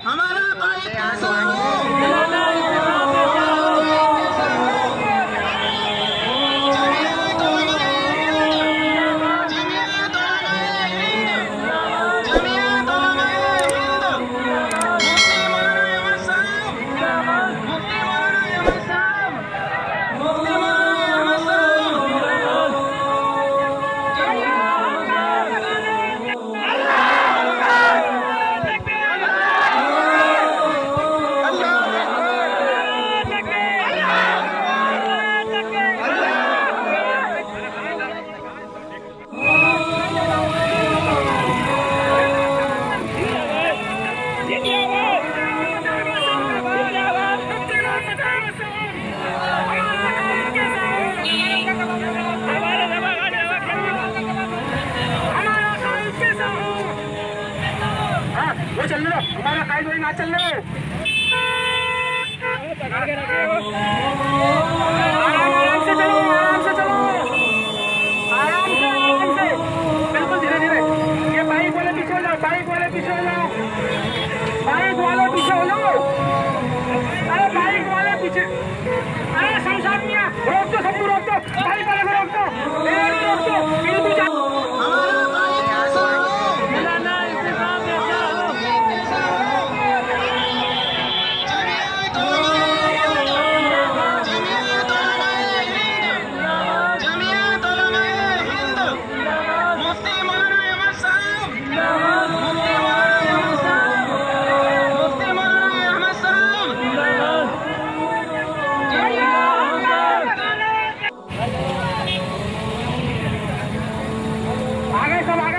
हमारा कोई कैसा हो वो चलने दो, हमारा कायद वही ना चलने दो। आराम से चलो, आराम से चलो, आराम से बिल्कुल धीरे धीरे। ये बाइक वाले पीछे हो जाओ, बाइक वाले पीछे हो जाओ, बाइक वाले पीछे हो जाओ। अरे बाइक वाले पीछे, अरे शमशाद मियां रोक दो, सबको रोक दो, बाइक वाले को रोक दो, रोक दो, बिल्कुल जाओ।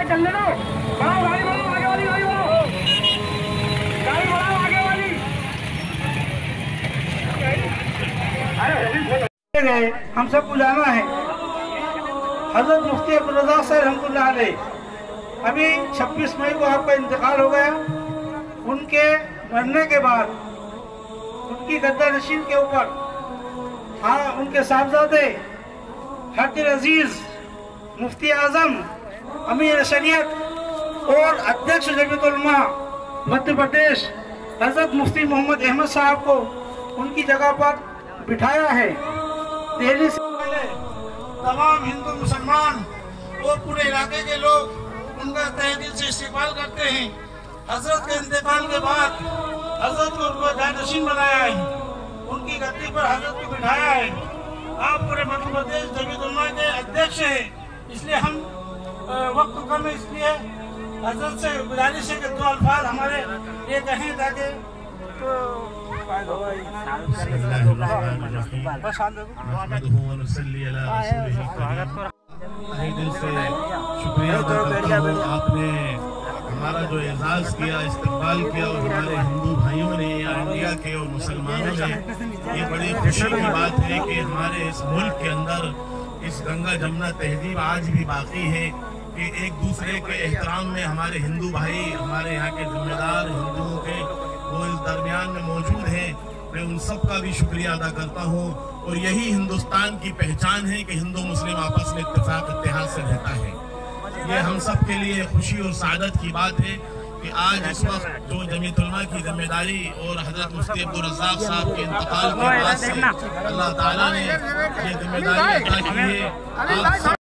चलने दो, बढ़ाओ गाड़ी, बढ़ाओ आगे वाली, गाड़ी बढ़ाओ, गाड़ी बढ़ाओ आगे वाली। अरे हम सबको जाना है। हजरत मुफ्ती अब्दुल रज़ाक साहब रहमतुल्लाह अलैह अभी 26 मई को आपका इंतकाल हो गया। उनके मरने के बाद उनकी गद्दा नशीन के ऊपर उनके साहबजादे हज अजीज मुफ्ती आजम अमीर शरीयत और अध्यक्ष जमीयत उलमा मध्य प्रदेश हजरत मुफ्ती मोहम्मद अहमद साहब को उनकी जगह पर बिठाया है। दिल्ली से पहले तमाम हिंदू मुसलमान और पूरे इलाके के लोग उनका तहे दिल से इस्तेमाल करते हैं। हजरत के इंतकाल के बाद हजरत को उनको जानशीन बनाया है, उनकी गद्दी पर हजरत को बिठाया है। आप पूरे मध्य प्रदेश जमीयत उलमा के अध्यक्ष हैं, इसलिए हम वक्त कम है, इसलिए हजरत से गुजारिश है कि 2 अल्फाज हमारे ये कहें ताकि दिल से शुक्रिया अदा करता हूँ। आपने हमारा जो एजाज़ किया, इस्तकबाल किया और हमारे हिंदू भाइयों ने या इंडिया के और मुसलमानों ने, ये बड़ी खुशी की बात है कि हमारे इस मुल्क के अंदर इस गंगा जमुना तहजीब आज भी बाकी है कि एक दूसरे के एहतराम में हमारे हिंदू भाई, हमारे यहाँ के जिम्मेदार हिंदुओं के वो इस दरमियान में मौजूद हैं। मैं उन सब का भी शुक्रिया अदा करता हूँ और यही हिंदुस्तान की पहचान है कि हिंदू मुस्लिम आपस में इत्तेफाक इत्तेहाद से रहता है। ये हम सब के लिए खुशी और सादत की बात है कि आज इस वक्त जो जमीयत उलमा की जिम्मेदारी और हजरत मुफ्ती अब्दुल रज़ाक साहब के इंतकाल के बाद से अल्लाह ताला ने ये जिम्मेदारी अदा की है।